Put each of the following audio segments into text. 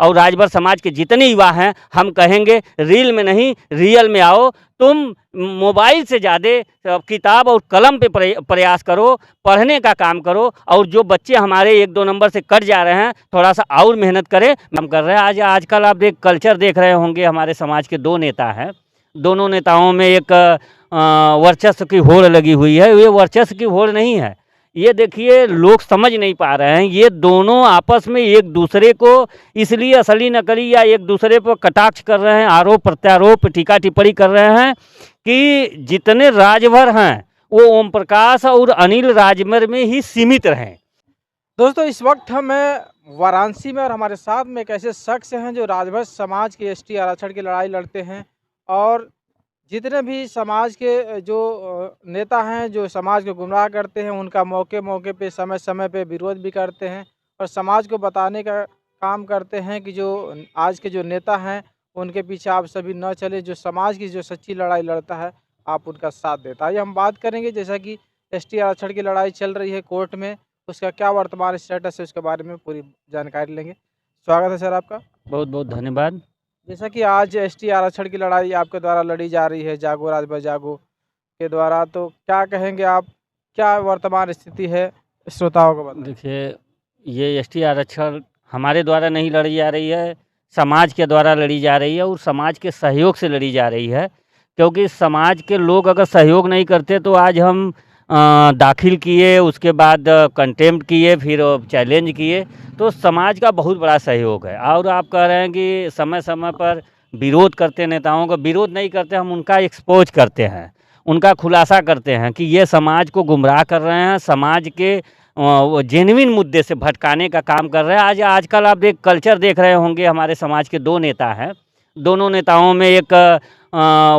और राजभर समाज के जितने युवा हैं, हम कहेंगे रील में नहीं रियल में आओ। तुम मोबाइल से ज़्यादा किताब और कलम पे प्रयास करो, पढ़ने का काम करो। और जो बच्चे हमारे 1-2 नंबर से कट जा रहे हैं, थोड़ा सा और मेहनत करें। हम कर रहे हैं। आजकल आप कल्चर देख रहे होंगे, हमारे समाज के 2 नेता हैं, दोनों नेताओं में एक वर्चस्व की होड़ लगी हुई है। ये वर्चस्व की होड़ नहीं है, ये देखिए लोग समझ नहीं पा रहे हैं। ये दोनों आपस में एक दूसरे को इसलिए असली नकली या एक दूसरे पर कटाक्ष कर रहे हैं, आरोप प्रत्यारोप टीका टिप्पणी कर रहे हैं कि जितने राजभर हैं वो ओम प्रकाश और अनिल राजभर में ही सीमित रहें। दोस्तों, इस वक्त हम वाराणसी में और हमारे साथ में एक ऐसे शख्स हैं जो राजभर समाज के एसटी आरक्षण की लड़ाई लड़ते हैं और जितने भी समाज के जो नेता हैं जो समाज को गुमराह करते हैं, उनका मौके मौके पे समय समय पे विरोध भी करते हैं और समाज को बताने का काम करते हैं कि जो आज के जो नेता हैं उनके पीछे आप सभी न चले। जो समाज की जो सच्ची लड़ाई लड़ता है आप उनका साथ देता है। ये हम बात करेंगे, जैसा कि एसटी आरक्षण की लड़ाई चल रही है कोर्ट में, उसका क्या वर्तमान स्टेटस है, उसके बारे में पूरी जानकारी लेंगे। स्वागत है सर आपका। बहुत बहुत धन्यवाद। जैसा कि आज एसटी आरक्षण की लड़ाई आपके द्वारा लड़ी जा रही है, जागो राजभर जागो के द्वारा, तो क्या कहेंगे आप, क्या वर्तमान स्थिति है श्रोताओं को बताएं। देखिए, ये एसटी आरक्षण हमारे द्वारा नहीं लड़ी जा रही है, समाज के द्वारा लड़ी जा रही है और समाज के सहयोग से लड़ी जा रही है। क्योंकि समाज के लोग अगर सहयोग नहीं करते तो आज हम दाखिल किए, उसके बाद कंटेम्प्ट किए, फिर चैलेंज किए, तो समाज का बहुत बड़ा सहयोग है। और आप कह रहे हैं कि समय समय पर विरोध करते, नेताओं का विरोध नहीं करते, हम उनका एक्सपोज करते हैं, उनका खुलासा करते हैं कि ये समाज को गुमराह कर रहे हैं, समाज के जेन्युइन मुद्दे से भटकाने का काम कर रहे हैं। आजकल आप कल्चर देख रहे होंगे, हमारे समाज के 2 नेता हैं, दोनों नेताओं में एक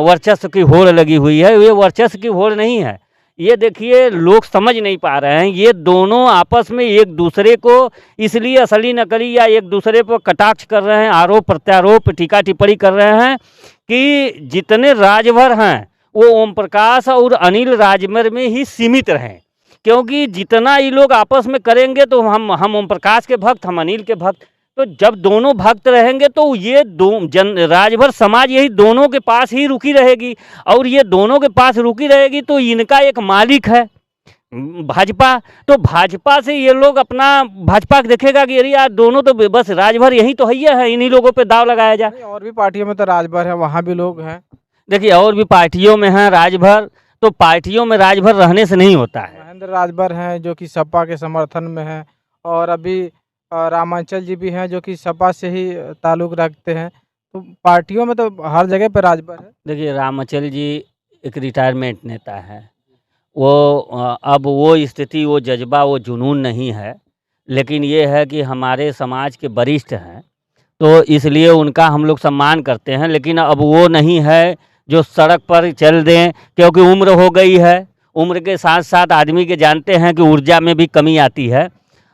वर्चस्व की होड़ लगी हुई है। ये वर्चस्व की होड़ नहीं है, ये देखिए लोग समझ नहीं पा रहे हैं। ये दोनों आपस में एक दूसरे को इसलिए असली नकली या एक दूसरे पर कटाक्ष कर रहे हैं, आरोप प्रत्यारोप टीका टिप्पणी कर रहे हैं कि जितने राजभर हैं वो ओम प्रकाश और अनिल राजभर में ही सीमित रहें। क्योंकि जितना ये लोग आपस में करेंगे तो हम ओम प्रकाश के भक्त, हम अनिल के भक्त, तो जब दोनों भक्त रहेंगे तो ये राजभर समाज यही दोनों के पास ही रुकी रहेगी। और ये दोनों के पास रुकी रहेगी तो इनका एक मालिक है भाजपा, तो भाजपा से ये लोग अपना भाजपा देखेगा कि अरे यार दोनों तो बस राजभर यही तो है, इन्हीं लोगों पे दाव लगाया जाए। और भी पार्टियों में तो राजभर है, वहाँ भी लोग हैं। देखिए, और भी पार्टियों में हैं राजभर, तो पार्टियों में राजभर रहने से नहीं होता है। महेंद्र राजभर हैं जो कि सपा के समर्थन में हैं, और अभी रामांचल जी भी हैं जो कि सपा से ही ताल्लुक़ रखते हैं। तो पार्टियों में तो हर जगह पर राजभर है। देखिए, रामांचल जी एक रिटायरमेंट नेता है, वो अब वो स्थिति, वो जज्बा, वो जुनून नहीं है। लेकिन ये है कि हमारे समाज के वरिष्ठ हैं तो इसलिए उनका हम लोग सम्मान करते हैं। लेकिन अब वो नहीं है जो सड़क पर चल दें, क्योंकि उम्र हो गई है। उम्र के साथ साथ आदमी के जानते हैं कि ऊर्जा में भी कमी आती है।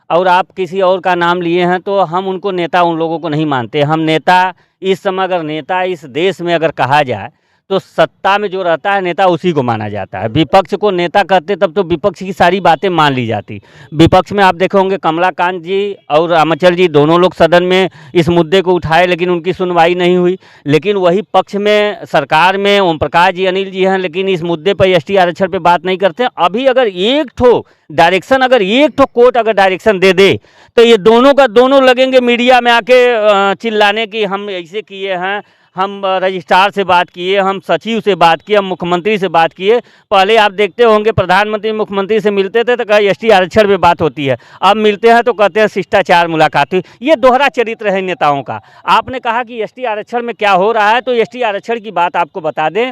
और आप किसी और का नाम लिए हैं तो हम उनको नेता, उन लोगों को नहीं मानते। हम नेता, इस समय अगर नेता इस देश में अगर कहा जाए तो सत्ता में जो रहता है नेता उसी को माना जाता है। विपक्ष को नेता कहते तब तो विपक्ष की सारी बातें मान ली जाती। विपक्ष में आप देखे होंगे कमलाकांत जी और रामांचल जी दोनों लोग सदन में इस मुद्दे को उठाए, लेकिन उनकी सुनवाई नहीं हुई। लेकिन वही पक्ष में सरकार में ओम प्रकाश जी, अनिल जी हैं, लेकिन इस मुद्दे पर एसटी आरक्षण पे बात नहीं करते। अभी अगर एक ठो डायरेक्शन, अगर एक ठो कोर्ट अगर डायरेक्शन दे दे तो ये दोनों का दोनों लगेंगे मीडिया में आके चिल्लाने की हम ऐसे किए हैं, हम रजिस्ट्रार से बात किए, हम सचिव से बात किए, हम मुख्यमंत्री से बात किए। पहले आप देखते होंगे प्रधानमंत्री मुख्यमंत्री से मिलते थे तो कहीं एसटी आरक्षण पे बात होती है, अब मिलते हैं तो कहते हैं शिष्टाचार मुलाकात हुई। ये दोहरा चरित्र है नेताओं का। आपने कहा कि एसटी आरक्षण में क्या हो रहा है, तो एसटी आरक्षण की बात आपको बता दें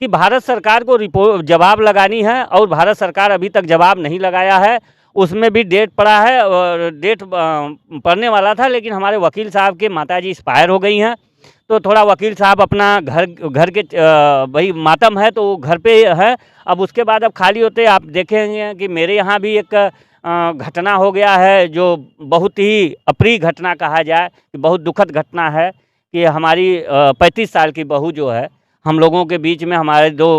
कि भारत सरकार को जवाब लगानी है और भारत सरकार अभी तक जवाब नहीं लगाया है। उसमें भी डेट पड़ा है और डेट पड़ने वाला था, लेकिन हमारे वकील साहब के माताजी एक्सपायर हो गई हैं, तो थोड़ा वकील साहब अपना घर के भाई मातम है तो वो घर पे है। अब उसके बाद अब खाली होते आप देखेंगे कि मेरे यहाँ भी एक घटना हो गया है जो बहुत ही अप्रिय घटना कहा जाए, कि बहुत दुखद घटना है कि हमारी 35 साल की बहू जो है हम लोगों के बीच में हमारे 2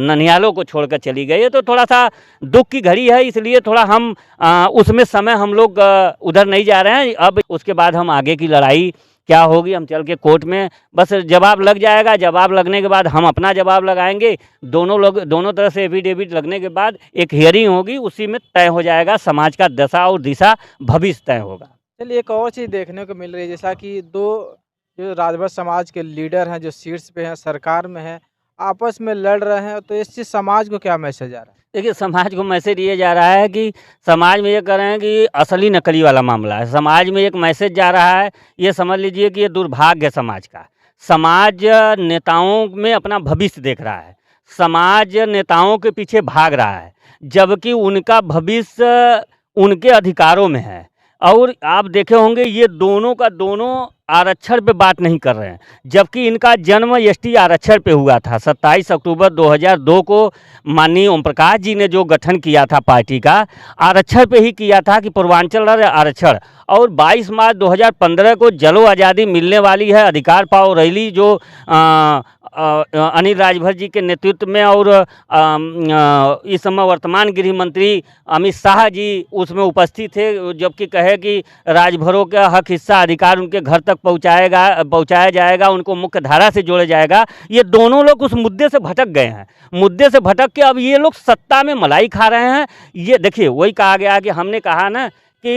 ननिहालों को छोड़कर चली गई है। तो थोड़ा सा दुख की घड़ी है, इसलिए थोड़ा हम उसमें समय हम लोग उधर नहीं जा रहे हैं। अब उसके बाद हम आगे की लड़ाई क्या होगी, हम चल के कोर्ट में बस जवाब लग जाएगा। जवाब लगने के बाद हम अपना जवाब लगाएंगे, दोनों तरह से एफिडेविट लगने के बाद एक हियरिंग होगी, उसी में तय हो जाएगा, समाज का दशा और दिशा भविष्य तय होगा। चलिए, एक और चीज़ देखने को मिल रही है, जैसा कि दो जो राजभर समाज के लीडर हैं, जो शीर्ष पे हैं, सरकार में हैं, आपस में लड़ रहे हैं, तो इससे समाज को क्या मैसेज आ रहा है? देखिए, समाज को मैसेज ये जा रहा है कि समाज में ये कह रहे हैं कि असली नकली वाला मामला है। समाज में एक मैसेज जा रहा है, ये समझ लीजिए कि ये दुर्भाग्य है समाज का। समाज नेताओं में अपना भविष्य देख रहा है, समाज नेताओं के पीछे भाग रहा है, जबकि उनका भविष्य उनके अधिकारों में है। और आप देखे होंगे ये दोनों का दोनों आरक्षण पे बात नहीं कर रहे हैं, जबकि इनका जन्म एसटी आरक्षण पे हुआ था। 27 अक्टूबर 2002 को माननीय ओम प्रकाश जी ने जो गठन किया था पार्टी का, आरक्षण पे ही किया था कि पूर्वांचल आरक्षण। और 22 मार्च 2015 को जलो आज़ादी मिलने वाली है, अधिकार पाओ रैली जो अनिल राजभर जी के नेतृत्व में और इस समय वर्तमान गृह मंत्री अमित शाह जी उसमें उपस्थित थे, जबकि कहे कि राजभरों का हक हिस्सा अधिकार उनके घर तक पहुंचाया जाएगा, उनको मुख्य धारा से जोड़ा जाएगा। ये दोनों लोग उस मुद्दे से भटक गए हैं, मुद्दे से भटक के अब ये लोग सत्ता में मलाई खा रहे हैं। ये देखिए, वही कहा गया कि हमने कहा ना कि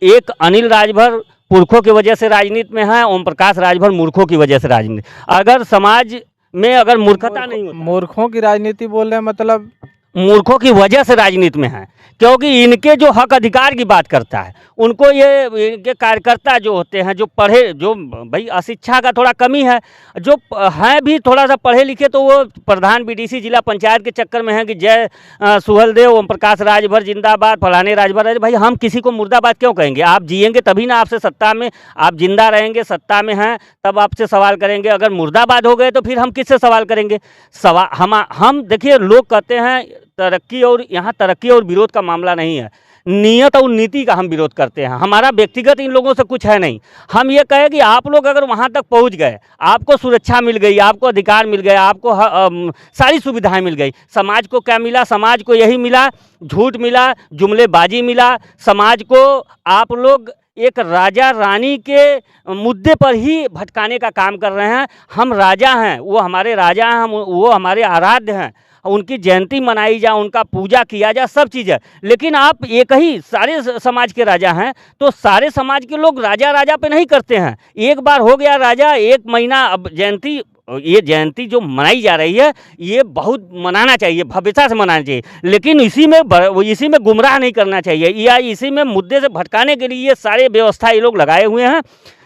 एक अनिल राजभर पुरखों की वजह से राजनीति में है, ओम प्रकाश राजभर मूर्खों की वजह से राजनीति। अगर समाज में अगर मूर्खता नहीं होती, मूर्खों की राजनीति बोल रहे हैं, मतलब मूर्खों की वजह से राजनीति में है, क्योंकि इनके जो हक अधिकार की बात करता है, उनको ये इनके कार्यकर्ता जो होते हैं, जो पढ़े, जो भाई अशिक्षा का थोड़ा कमी है, जो हैं भी थोड़ा सा पढ़े लिखे, तो वो प्रधान बीडीसी जिला पंचायत के चक्कर में है कि जय सुहलदेव, ओम प्रकाश राजभर जिंदाबाद, फलाने राजभर। भाई हम किसी को मुर्दाबाद क्यों कहेंगे? आप जिएंगे तभी ना, आपसे सत्ता में आप जिंदा रहेंगे, सत्ता में हैं तब आपसे सवाल करेंगे। अगर मुर्दाबाद हो गए तो फिर हम किससे सवाल करेंगे? हम देखिए, लोग कहते हैं तरक्की, और यहाँ तरक्की और विरोध का मामला नहीं है, नियत और नीति का हम विरोध करते हैं। हमारा व्यक्तिगत इन लोगों से कुछ है नहीं। हम ये कहें कि आप लोग अगर वहाँ तक पहुँच गए, आपको सुरक्षा मिल गई, आपको अधिकार मिल गया, आपको सारी सुविधाएं मिल गई, समाज को क्या मिला? समाज को यही मिला, झूठ मिला, जुमलेबाजी मिला। समाज को आप लोग एक राजा रानी के मुद्दे पर ही भटकाने का काम कर रहे हैं। हम राजा हैं, वो हमारे राजा हैं, वो हमारे आराध्य हैं, उनकी जयंती मनाई जा, उनका पूजा किया जा, सब चीज़ है। लेकिन आप एक ही सारे समाज के राजा हैं, तो सारे समाज के लोग राजा पे नहीं करते हैं। एक बार हो गया राजा, एक महीना, अब जयंती, ये जयंती जो मनाई जा रही है, ये बहुत मनाना चाहिए, भव्यता से मनाना चाहिए, लेकिन इसी में गुमराह नहीं करना चाहिए, या इसी में मुद्दे से भटकाने के लिए ये सारे व्यवस्था ये लोग लगाए हुए हैं।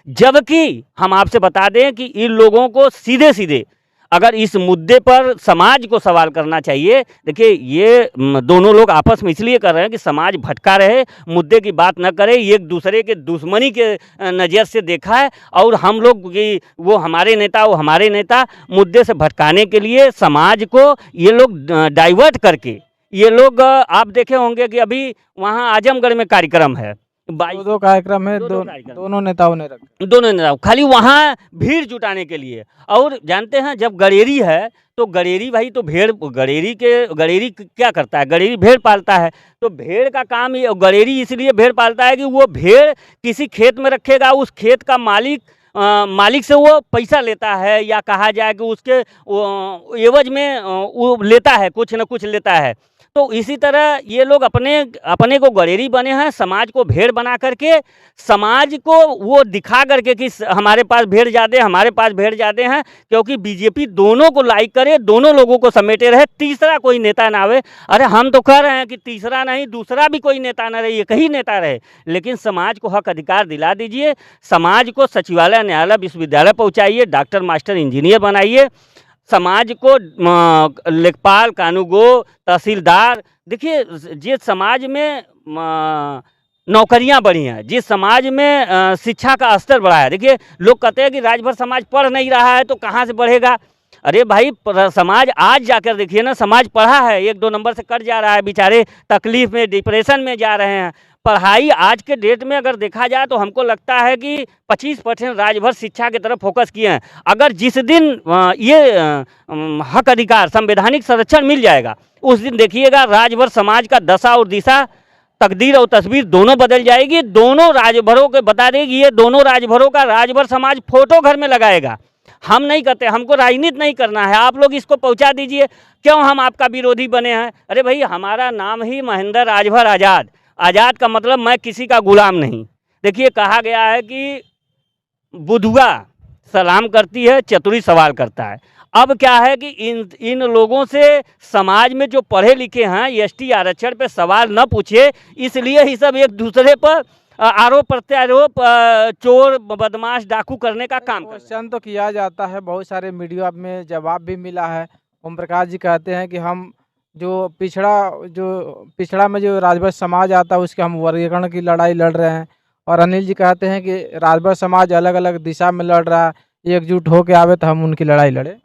जबकि हम आपसे बता दें कि इन लोगों को सीधे सीधे अगर इस मुद्दे पर समाज को सवाल करना चाहिए। देखिए, ये दोनों लोग आपस में इसलिए कर रहे हैं कि समाज भटका रहे, मुद्दे की बात न करे, एक दूसरे के दुश्मनी के नज़र से देखा है। और हम लोग कि वो हमारे नेता, वो हमारे नेता, मुद्दे से भटकाने के लिए समाज को ये लोग डाइवर्ट करके, ये लोग आप देखे होंगे कि अभी वहाँ आजमगढ़ में कार्यक्रम है, दो कार्यक्रम है, दोनों नेताओं ने रखा, दोनों नेताओं खाली वहाँ भीड़ जुटाने के लिए। और जानते हैं, जब गडेरी है तो गडेरी भाई तो गडेरी क्या करता है? गडेरी भेड़ पालता है, तो भेड़ का काम ये, गडेरी इसलिए भेड़ पालता है कि वो भेड़ किसी खेत में रखेगा, उस खेत का मालिक से वो पैसा लेता है, या कहा जाए कि उसके एवज में वो लेता है, कुछ न कुछ लेता है। तो इसी तरह ये लोग अपने को गडेरी बने हैं, समाज को भेड़ बना करके, समाज को वो दिखा करके कि हमारे पास भेड़ ज़्यादा, हमारे पास भेड़ ज़्यादा हैं, क्योंकि बीजेपी दोनों को लाइक करे, दोनों लोगों को समेटे रहे, तीसरा कोई नेता ना आवे। अरे हम तो कह रहे हैं कि तीसरा नहीं, दूसरा भी कोई नेता ना रहे, एक ही नेता रहे, लेकिन समाज को हक अधिकार दिला दीजिए, समाज को सचिवालय, न्यायालय, विश्वविद्यालय पहुँचाइए, डॉक्टर, मास्टर, इंजीनियर बनाइए, समाज को लेखपाल, कानूगो, तहसीलदार। देखिए, जिस समाज में नौकरियां बढ़ी हैं, जिस समाज में शिक्षा का स्तर बढ़ा है, देखिए लोग कहते हैं कि राजभर समाज पढ़ नहीं रहा है तो कहाँ से बढ़ेगा? अरे भाई, समाज आज जाकर देखिए ना, समाज पढ़ा है, 1-2 नंबर से कट जा रहा है, बेचारे तकलीफ में, डिप्रेशन में जा रहे हैं। पढ़ाई आज के डेट में अगर देखा जाए तो हमको लगता है कि 25% राजभर शिक्षा की तरफ फोकस किए हैं। अगर जिस दिन ये हक अधिकार, संवैधानिक संरक्षण मिल जाएगा, उस दिन देखिएगा राजभर समाज का दशा और दिशा तकदीर और तस्वीर दोनों बदल जाएगी। दोनों राजभरों के बता देगी, ये दोनों राजभरों का राजभर समाज फोटो घर में लगाएगा। हम नहीं करते, हमको राजनीति नहीं करना है, आप लोग इसको पहुंचा दीजिए। क्यों हम आपका विरोधी बने हैं? अरे भाई, हमारा नाम ही महेंद्र राजभर आज़ाद। आज़ाद का मतलब मैं किसी का गुलाम नहीं। देखिए, कहा गया है कि बुधुआ सलाम करती है, चतुरी सवाल करता है। अब क्या है कि इन लोगों से समाज में जो पढ़े लिखे हैं एसटी आरक्षण पे सवाल न पूछे, इसलिए ही सब एक दूसरे पर आरोप प्रत्यारोप, चोर बदमाश डाकू करने का काम कर रहे हैं। क्वेश्चन तो किया जाता है, बहुत सारे मीडिया में जवाब भी मिला है। ओम प्रकाश जी कहते हैं कि हम जो पिछड़ा में जो राजभर समाज आता है उसके हम वर्गीकरण की लड़ाई लड़ रहे हैं। और अनिल जी कहते हैं कि राजभर समाज अलग अलग दिशा में लड़ रहा है, एकजुट होकर आवे तो हम उनकी लड़ाई लड़े।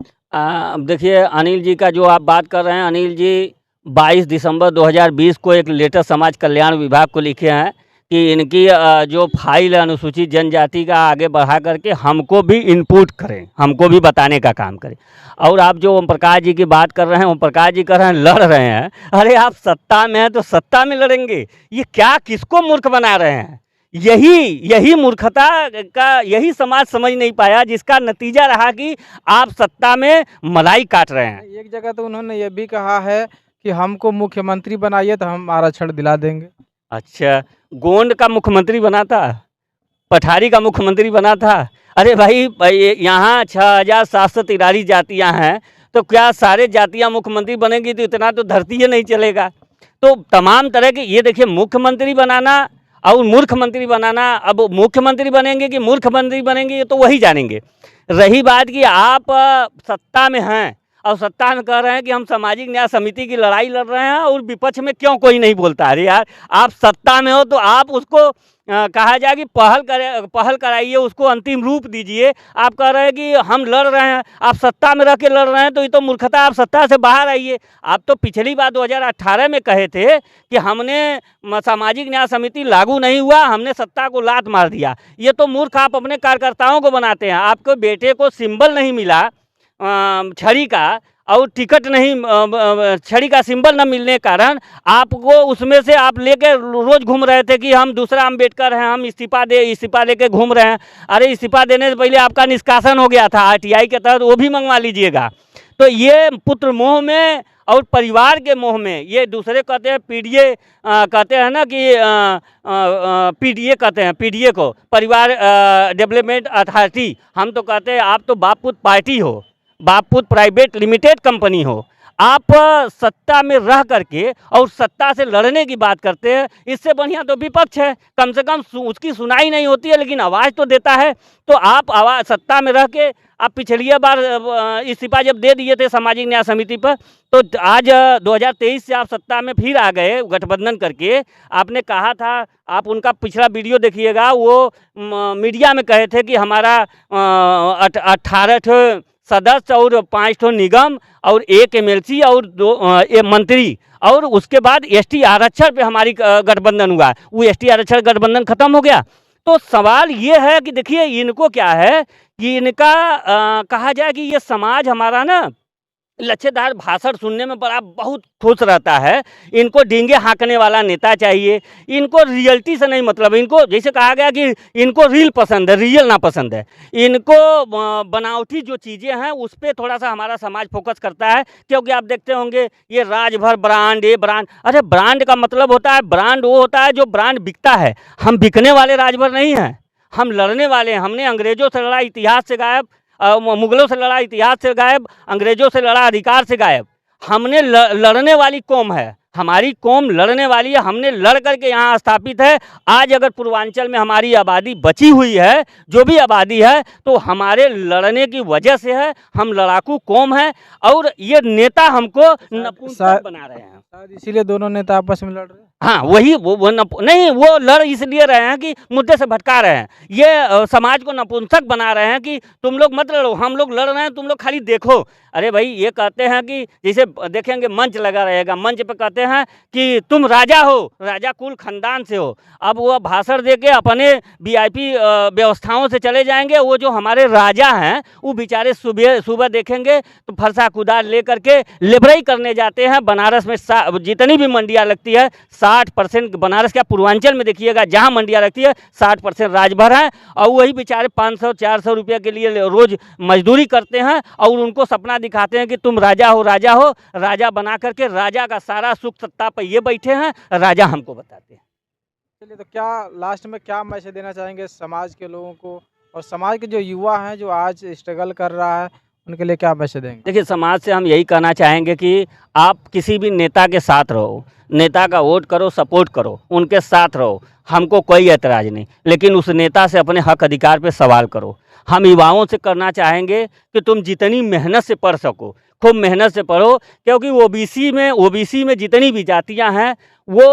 देखिए, अनिल जी का जो आप बात कर रहे हैं, अनिल जी 22 दिसंबर 2020 को एक लेटर समाज कल्याण विभाग को लिखे हैं कि इनकी जो फाइल है अनुसूचित जनजाति का आगे बढ़ा करके हमको भी इनपुट करें, हमको भी बताने का काम करें। और आप जो ओम प्रकाश जी की बात कर रहे हैं, ओम प्रकाश जी कर रहे हैं लड़ रहे हैं। अरे आप सत्ता में हैं तो सत्ता में लड़ेंगे। ये क्या, किसको मूर्ख बना रहे हैं? यही मूर्खता का यही समाज समझ नहीं पाया, जिसका नतीजा रहा कि आप सत्ता में मलाई काट रहे हैं। एक जगह तो उन्होंने ये भी कहा है कि हमको मुख्यमंत्री बनाइए तो हम आरक्षण दिला देंगे। अच्छा, गोंड का मुख्यमंत्री बना था, पठारी का मुख्यमंत्री बना था। अरे भाई, यहाँ 6743 जातियाँ हैं, तो क्या सारे जातियाँ मुख्यमंत्री बनेंगी तो इतना तो धरती ही नहीं चलेगा। तो तमाम तरह के, ये देखिए, मुख्यमंत्री बनाना और मूर्खमंत्री बनाना, अब मुख्यमंत्री बनेंगे कि मूर्खमंत्री बनेंगे ये तो वही जानेंगे। रही बात कि आप सत्ता में हैं और सत्ता में कह रहे हैं कि हम सामाजिक न्याय समिति की लड़ाई लड़ रहे हैं और विपक्ष में क्यों कोई नहीं बोलता। अरे यार, आप सत्ता में हो तो आप उसको कहा जाए कि पहल कराइए, उसको अंतिम रूप दीजिए। आप कह रहे हैं कि हम लड़ रहे हैं, आप सत्ता में रह के लड़ रहे हैं, तो ये तो मूर्खता। आप सत्ता से बाहर आइए। आप तो पिछली बार 2018 में कहे थे कि हमने सामाजिक न्याय समिति लागू नहीं हुआ, हमने सत्ता को लात मार दिया। ये तो मूर्ख आप अपने कार्यकर्ताओं को बनाते हैं। आपके बेटे को सिंबल नहीं मिला छड़ी का, और टिकट नहीं, छड़ी का सिंबल न मिलने के कारण आपको उसमें से आप लेके रोज घूम रहे थे कि हम दूसरा अम्बेडकर हैं, हम इस्तीफा दे के घूम रहे हैं। अरे इस्तीफा देने से पहले आपका निष्कासन हो गया था आरटीआई के तहत, वो भी मंगवा लीजिएगा। तो ये पुत्र मोह में और परिवार के मोह में, ये दूसरे कहते हैं पीडीए, कहते हैं ना कि पीडीए कहते हैं, पीडीए को परिवार डेवलपमेंट अथॉरिटी। हम तो कहते हैं आप तो बाप पुत्र पार्टी हो, बापूत प्राइवेट लिमिटेड कंपनी हो। आप सत्ता में रह करके और सत्ता से लड़ने की बात करते हैं। इससे बढ़िया तो विपक्ष है, कम से कम उसकी सुनाई नहीं होती है लेकिन आवाज़ तो देता है। तो आप आवाज़ सत्ता में रह के, आप पिछली बार इस्तीफा जब दे दिए थे सामाजिक न्याय समिति पर, तो आज 2023 से आप सत्ता में फिर आ गए गठबंधन करके। आपने कहा था, आप उनका पिछला वीडियो देखिएगा, वो मीडिया में कहे थे कि हमारा 18 सदस्य और 5 निगम और 1 एमएलसी और 2 मंत्री, और उसके बाद एसटी आरक्षण पे हमारी गठबंधन हुआ। वो एसटी आरक्षण गठबंधन खत्म हो गया। तो सवाल ये है कि देखिए, इनको क्या है कि इनका कहा जाए कि ये समाज हमारा ना लच्छेदार भाषण सुनने में बड़ा बहुत खुश रहता है। इनको डींगे हाँकने वाला नेता चाहिए। इनको रियलिटी से नहीं मतलब, इनको जैसे कहा गया कि इनको रील पसंद है, रियल ना पसंद है। इनको बनावटी जो चीज़ें हैं उस पर थोड़ा सा हमारा समाज फोकस करता है। क्योंकि आप देखते होंगे ये राजभर ब्रांड, ये ब्रांड, अरे ब्रांड का मतलब होता है, ब्रांड वो होता है जो ब्रांड बिकता है। हम बिकने वाले राजभर नहीं हैं, हम लड़ने वाले हैं। हमने अंग्रेजों से लड़ा, इतिहास से गायब, मुगलों से लड़ा, इतिहास से गायब, अंग्रेजों से लड़ा, अधिकार से गायब। हमने लड़ने वाली कौम है, हमारी कौम लड़ने वाली है। हमने लड़ करके यहाँ स्थापित है। आज अगर पूर्वांचल में हमारी आबादी बची हुई है, जो भी आबादी है, तो हमारे लड़ने की वजह से है। हम लड़ाकू कौम है और ये नेता हमको नपुंसक बना रहे हैं। इसीलिए दोनों नेता आपस में लड़ रहे हैं। हाँ, वही वो नहीं, वो लड़ इसलिए रहे हैं कि मुद्दे से भटका रहे हैं। ये समाज को नपुंसक बना रहे हैं कि तुम लोग मत लड़ो, हम लोग लड़ रहे हैं, तुम लोग खाली देखो। अरे भाई, ये कहते हैं कि जैसे देखेंगे मंच लगा रहेगा, मंच पे कहते हैं कि तुम राजा हो, राजा कुल खानदान से हो। अब वो भाषण दे के अपने वीआईपी व्यवस्थाओं से चले जाएंगे। वो जो हमारे राजा हैं वो बेचारे सुबह देखेंगे तो फरसा कुदार ले करके लेबराई करने जाते हैं। बनारस में जितनी भी मंडियाँ लगती है 60% बनारस क्या पूर्वांचल में देखिएगा जहाँ मंडियाँ रखती है 60% राजभर है, और वही बेचारे 500-400 रुपये के लिए रोज़ मजदूरी करते हैं और उनको सपना दिखाते हैं कि तुम राजा हो, राजा हो। राजा बना करके राजा का सारा सुख सत्ता पर ये बैठे हैं, राजा हमको बताते हैं। चलिए, तो क्या लास्ट में क्या मैसेज देना चाहेंगे समाज के लोगों को, और समाज के जो युवा हैं जो आज स्ट्रगल कर रहा है उनके लिए क्या मैसेज देंगे? देखिए, समाज से हम यही कहना चाहेंगे कि आप किसी भी नेता के साथ रहो, नेता का वोट करो, सपोर्ट करो, उनके साथ रहो, हमको कोई ऐतराज़ नहीं, लेकिन उस नेता से अपने हक अधिकार पे सवाल करो। हम युवाओं से करना चाहेंगे कि तुम जितनी मेहनत से पढ़ सको खूब मेहनत से पढ़ो, क्योंकि ओबीसी में जितनी भी जातियां हैं वो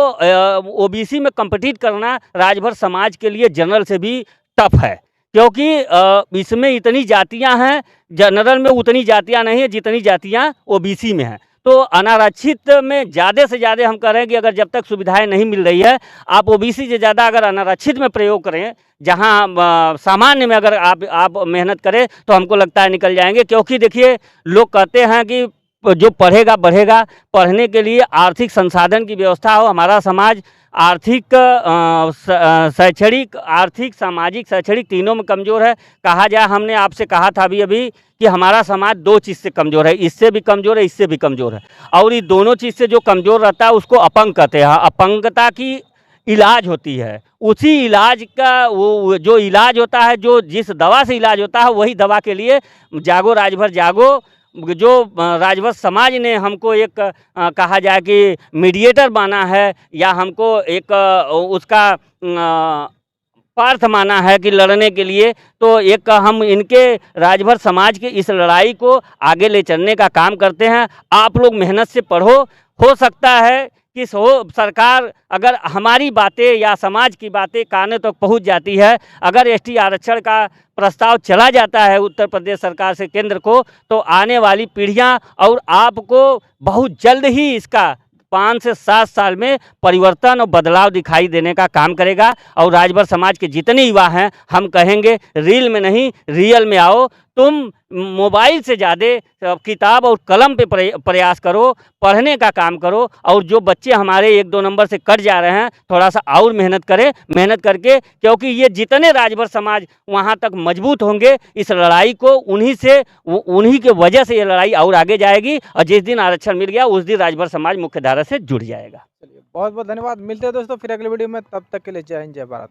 ओबीसी में कम्पीट करना राजभर समाज के लिए जनरल से भी टफ है, क्योंकि इसमें इतनी जातियां हैं, जनरल में उतनी जातियां नहीं है जितनी जातियां ओबीसी में हैं। तो अनारक्षित में ज़्यादा से ज़्यादा हम कह रहे हैं कि अगर जब तक सुविधाएं नहीं मिल रही है, आप ओबीसी से ज़्यादा अगर अनारक्षित में प्रयोग करें, जहां सामान्य में अगर आप मेहनत करें तो हमको लगता है निकल जाएंगे। क्योंकि देखिए, लोग कहते हैं कि जो पढ़ेगा बढ़ेगा, पढ़ने के लिए आर्थिक संसाधन की व्यवस्था हो। हमारा समाज आर्थिक शैक्षणिक, आर्थिक, सामाजिक, शैक्षणिक तीनों में कमज़ोर है। कहा जाए, हमने आपसे कहा था अभी कि हमारा समाज 2 चीज़ से कमज़ोर है, इससे भी कमज़ोर है, इससे भी कमज़ोर है, और ये दोनों चीज़ से जो कमज़ोर रहता है उसको अपंग कहते हैं। अपंगता की इलाज होती है, उसी इलाज का वो जो इलाज होता है, जो जिस दवा से इलाज होता है, वही दवा के लिए जागो राजभर जागो, जो राजभर समाज ने हमको एक कहा जाए कि मीडिएटर माना है, या हमको एक उसका पार्थ माना है कि लड़ने के लिए, तो एक हम इनके राजभर समाज के इस लड़ाई को आगे ले चलने का काम करते हैं। आप लोग मेहनत से पढ़ो, हो सकता है कि सरकार अगर हमारी बातें या समाज की बातें कानों तक पहुंच जाती है, अगर एसटी आरक्षण का प्रस्ताव चला जाता है उत्तर प्रदेश सरकार से केंद्र को, तो आने वाली पीढ़ियां और आपको बहुत जल्द ही इसका 5 से 7 साल में परिवर्तन और बदलाव दिखाई देने का काम करेगा। और राजभर समाज के जितने युवा हैं, हम कहेंगे रील में नहीं, रियल में आओ। तुम मोबाइल से ज़्यादा किताब और कलम पे प्रयास करो, पढ़ने का काम करो, और जो बच्चे हमारे 1-2 नंबर से कट जा रहे हैं, थोड़ा सा और मेहनत करें, मेहनत करके, क्योंकि ये जितने राजभर समाज वहाँ तक मजबूत होंगे, इस लड़ाई को उन्हीं के वजह से ये लड़ाई और आगे जाएगी, और जिस दिन आरक्षण मिल गया उस दिन राजभर समाज मुख्य धारा से जुड़ जाएगा। चलिए, बहुत बहुत धन्यवाद। मिलते हैं दोस्तों फिर अगले वीडियो में, तब तक के लिए जय हिंद, जय भारत।